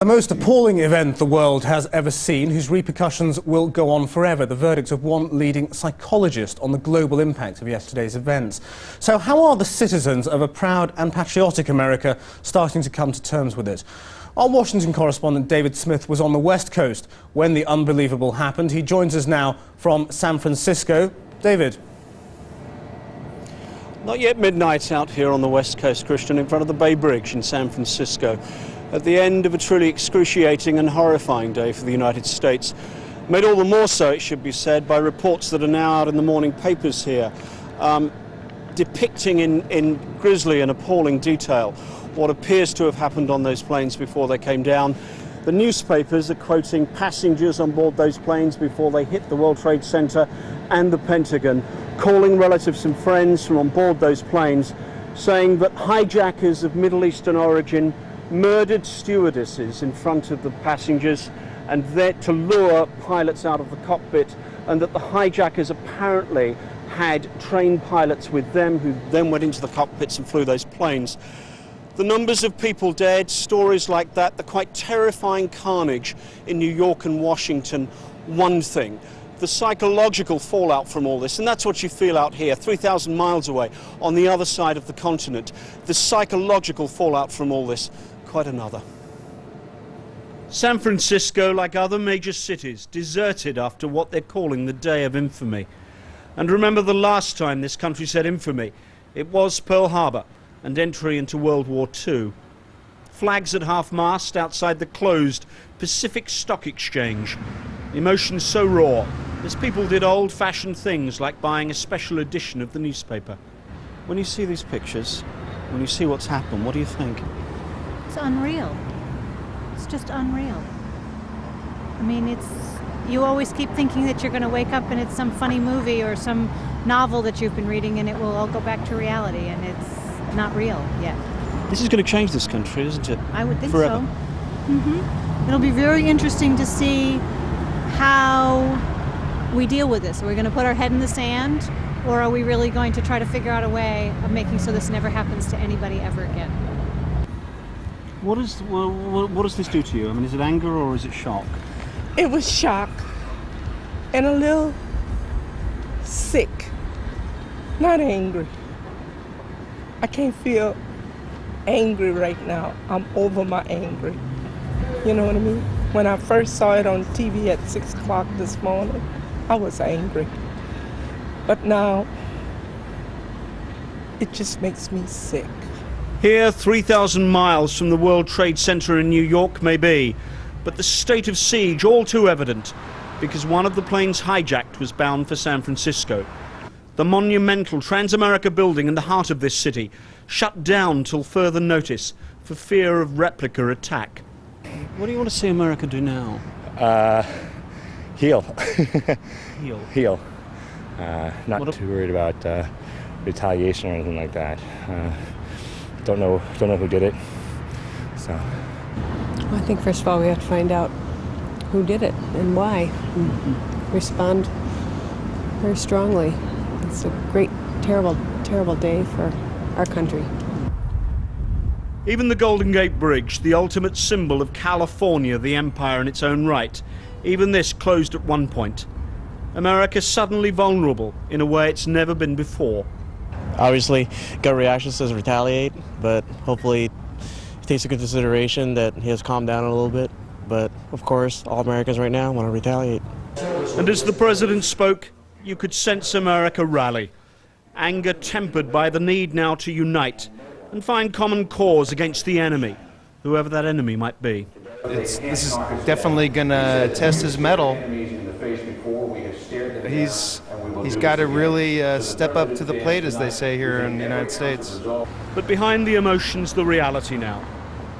The most appalling event the world has ever seen, whose repercussions will go on forever. The verdict of one leading psychologist on the global impact of yesterday's events. So how are the citizens of a proud and patriotic America starting to come to terms with it? Our Washington correspondent David Smith was on the West Coast when the unbelievable happened. He joins us now from San Francisco. David. Not yet midnight out here on the West Coast, Christian, in front of the Bay Bridge in San Francisco, at the end of a truly excruciating and horrifying day for the United States. Made all the more so, it should be said, by reports that are now out in the morning papers here, depicting in grisly and appalling detail what appears to have happened on those planes before they came down. The newspapers are quoting passengers on board those planes before they hit the World Trade Center and the Pentagon, calling relatives and friends from on board those planes, saying that hijackers of Middle Eastern origin murdered stewardesses in front of the passengers and there to lure pilots out of the cockpit, and that the hijackers apparently had trained pilots with them who then went into the cockpits and flew those planes. The numbers of people dead, stories like that, the quite terrifying carnage in New York and Washington, one thing. The psychological fallout from all this, and that's what you feel out here, 3,000 miles away on the other side of the continent. The psychological fallout from all this, quite another. San Francisco, like other major cities, deserted after what they're calling the Day of Infamy. And remember the last time this country said infamy, it was Pearl Harbor and entry into World War II. Flags at half-mast outside the closed Pacific Stock Exchange. Emotions so raw, as people did old-fashioned things like buying a special edition of the newspaper. When you see these pictures, when you see what's happened, what do you think? It's unreal. It's just unreal. I mean, you always keep thinking that you're going to wake up and it's some funny movie or some novel that you've been reading and it will all go back to reality, and it's not real yet. This is going to change this country, isn't it? I would think forever. So. It'll be very interesting to see how we deal with this. Are we going to put our head in the sand, or are we really going to try to figure out a way of making so this never happens to anybody ever again? What does this do to you? I mean, is it anger or is it shock? It was shock and a little sick, not angry. I can't feel angry right now. I'm over my anger. You know what I mean? When I first saw it on TV at 6 o'clock this morning, I was angry. But now, it just makes me sick. Here, 3,000 miles from the World Trade Center in New York may be, but the state of siege all too evident, because one of the planes hijacked was bound for San Francisco. The monumental Transamerica building in the heart of this city shut down till further notice for fear of replica attack. What do you want to see America do now? Heal. Heal. Heal. Not too worried about retaliation or anything like that. Don't know who did it. So. Well, I think first of all we have to find out who did it and why. And respond very strongly. It's a great, terrible, terrible day for our country. Even the Golden Gate Bridge, the ultimate symbol of California, the empire in its own right, even this closed at one point. America suddenly vulnerable in a way it's never been before. Obviously, gut reaction says retaliate, but hopefully he takes into consideration that he has calmed down a little bit. But, of course, all Americans right now want to retaliate. And as the president spoke, you could sense America rally. Anger tempered by the need now to unite and find common cause against the enemy, whoever that enemy might be. This is definitely going to test his mettle. He's got to really step up to the plate, as they say here in the United States. But behind the emotions, the reality now.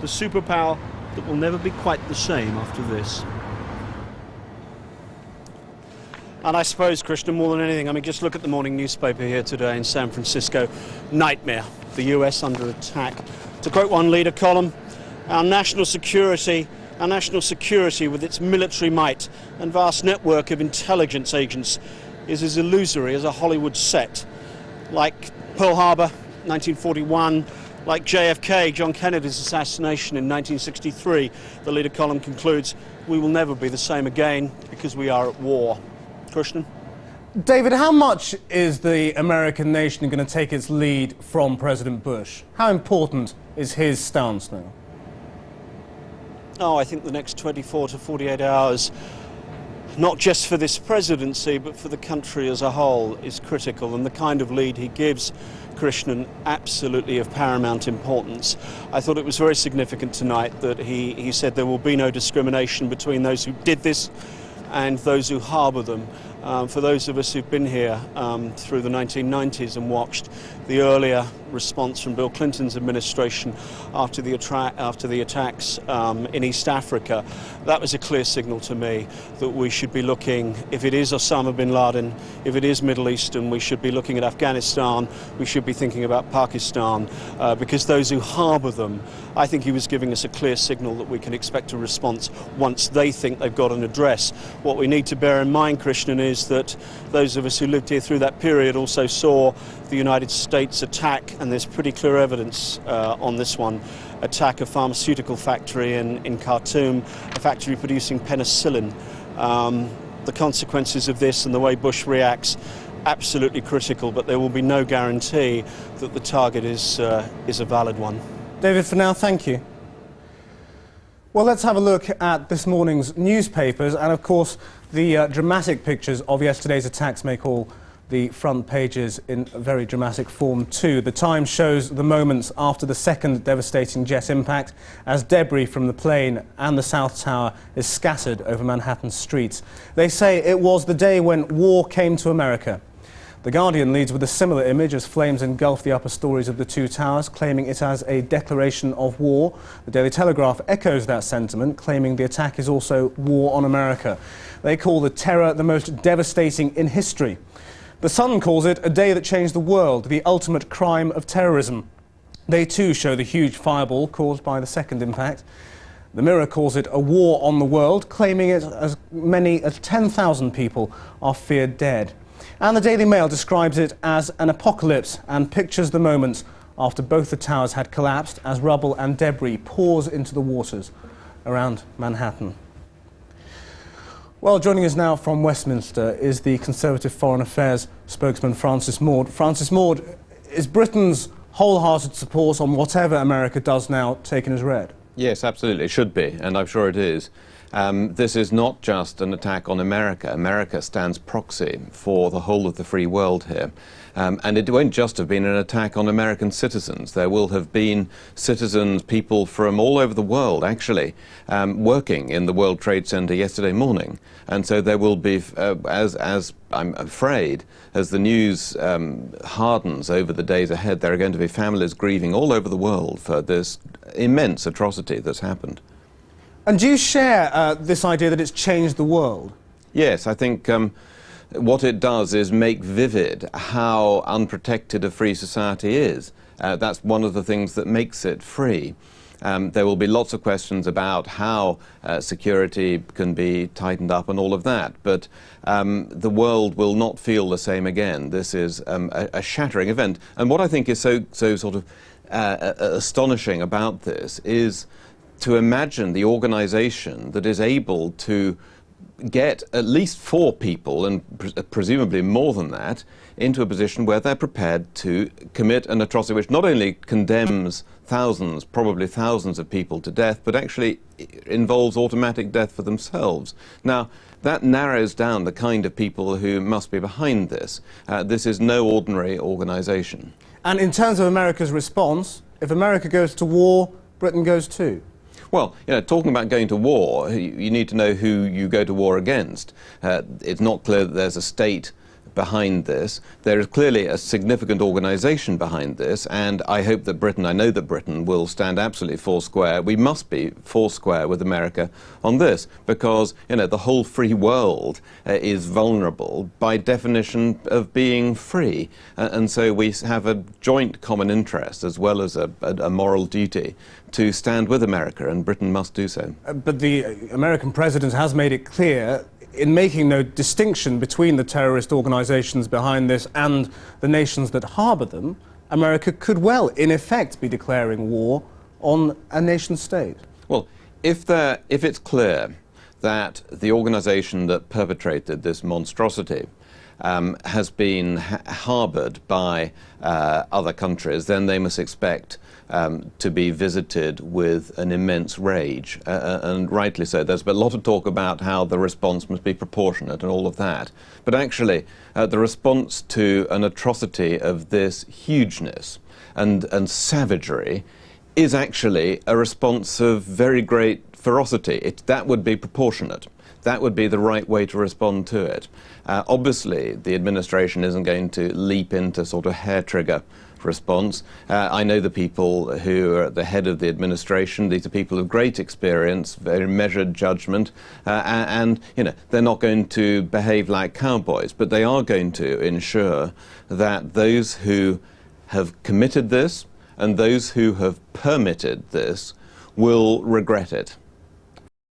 The superpower that will never be quite the same after this. And I suppose, Christian, more than anything, I mean, just look at the morning newspaper here today in San Francisco. Nightmare. The US under attack. To quote one leader column, our national security with its military might and vast network of intelligence agents is as illusory as a Hollywood set. Like Pearl Harbor, 1941, Like JFK, John Kennedy's assassination in 1963, the leader column concludes, we will never be the same again because we are at war. Krishnan? David, how much is the American nation going to take its lead from President Bush? How important is his stance now? Oh, I think the next 24 to 48 hours, not just for this presidency, but for the country as a whole, is critical. And the kind of lead he gives, Krishnan, absolutely of paramount importance. I thought it was very significant tonight that he said there will be no discrimination between those who did this and those who harbour them. For those of us who've been here through the 1990s and watched the earlier response from Bill Clinton's administration after the attacks in East Africa, that was a clear signal to me that we should be looking, if it is Osama bin Laden, if it is Middle Eastern, we should be looking at Afghanistan, we should be thinking about Pakistan, because those who harbour them, I think he was giving us a clear signal that we can expect a response once they think they've got an address. What we need to bear in mind, Krishnan, is that those of us who lived here through that period also saw the United States attack, and there's pretty clear evidence on this one, attack a pharmaceutical factory in Khartoum, a factory producing penicillin. The consequences of this and the way Bush reacts, absolutely critical, but there will be no guarantee that the target is a valid one. David, for now, thank you. Well, let's have a look at this morning's newspapers, and of course the dramatic pictures of yesterday's attacks make all the front pages in very dramatic form too. The Times shows the moments after the second devastating jet impact as debris from the plane and the South Tower is scattered over Manhattan's streets. They say it was the day when war came to America. The Guardian leads with a similar image as flames engulf the upper stories of the two towers, claiming it as a declaration of war. The Daily Telegraph echoes that sentiment, claiming the attack is also war on America. They call the terror the most devastating in history. The Sun calls it a day that changed the world, the ultimate crime of terrorism. They too show the huge fireball caused by the second impact. The Mirror calls it a war on the world, claiming it as many as 10,000 people are feared dead. And the Daily Mail describes it as an apocalypse and pictures the moments after both the towers had collapsed as rubble and debris pours into the waters around Manhattan. Well, joining us now from Westminster is the Conservative Foreign Affairs spokesman Francis Maude. Francis Maude, is Britain's wholehearted support on whatever America does now taken as read? Yes, absolutely, it should be, and I'm sure it is. This is not just an attack on America. America stands proxy for the whole of the free world here. And it won't just have been an attack on American citizens. There will have been citizens, people from all over the world, actually, working in the World Trade Center yesterday morning. And so there will be, as I'm afraid, as the news hardens over the days ahead, there are going to be families grieving all over the world for this immense atrocity that's happened. And do you share this idea that it's changed the world? Yes, I think what it does is make vivid how unprotected a free society is. That's one of the things that makes it free. There will be lots of questions about how security can be tightened up and all of that, but the world will not feel the same again. This is a shattering event. And what I think is so sort of astonishing about this is to imagine the organization that is able to get at least 4 people, and presumably more than that, into a position where they're prepared to commit an atrocity which not only condemns thousands, probably thousands of people to death, but actually involves automatic death for themselves. Now, that narrows down the kind of people who must be behind this. This is no ordinary organization. And in terms of America's response, if America goes to war, Britain goes too. Well, you know, talking about going to war, you need to know who you go to war against. It's not clear that there's a state behind this. There is clearly a significant organisation behind this, and I hope that Britain, I know that Britain will stand absolutely foursquare. We must be foursquare with America on this, because, you know, the whole free world is vulnerable by definition of being free. And so we have a joint common interest as well as a moral duty to stand with America, and Britain must do so. But the American president has made it clear in making no distinction between the terrorist organisations behind this and the nations that harbour them, America could well, in effect, be declaring war on a nation state? Well, if it's clear that the organisation that perpetrated this monstrosity has been harboured by other countries, then they must expect to be visited with an immense rage, and rightly so. There's been a lot of talk about how the response must be proportionate and all of that. But actually, the response to an atrocity of this hugeness and savagery is actually a response of very great ferocity. That would be proportionate. That would be the right way to respond to it. Obviously, the administration isn't going to leap into sort of hair-trigger response. I know the people who are at the head of the administration. These are people of great experience, very measured judgment, and you know, they're not going to behave like cowboys, but they are going to ensure that those who have committed this and those who have permitted this will regret it.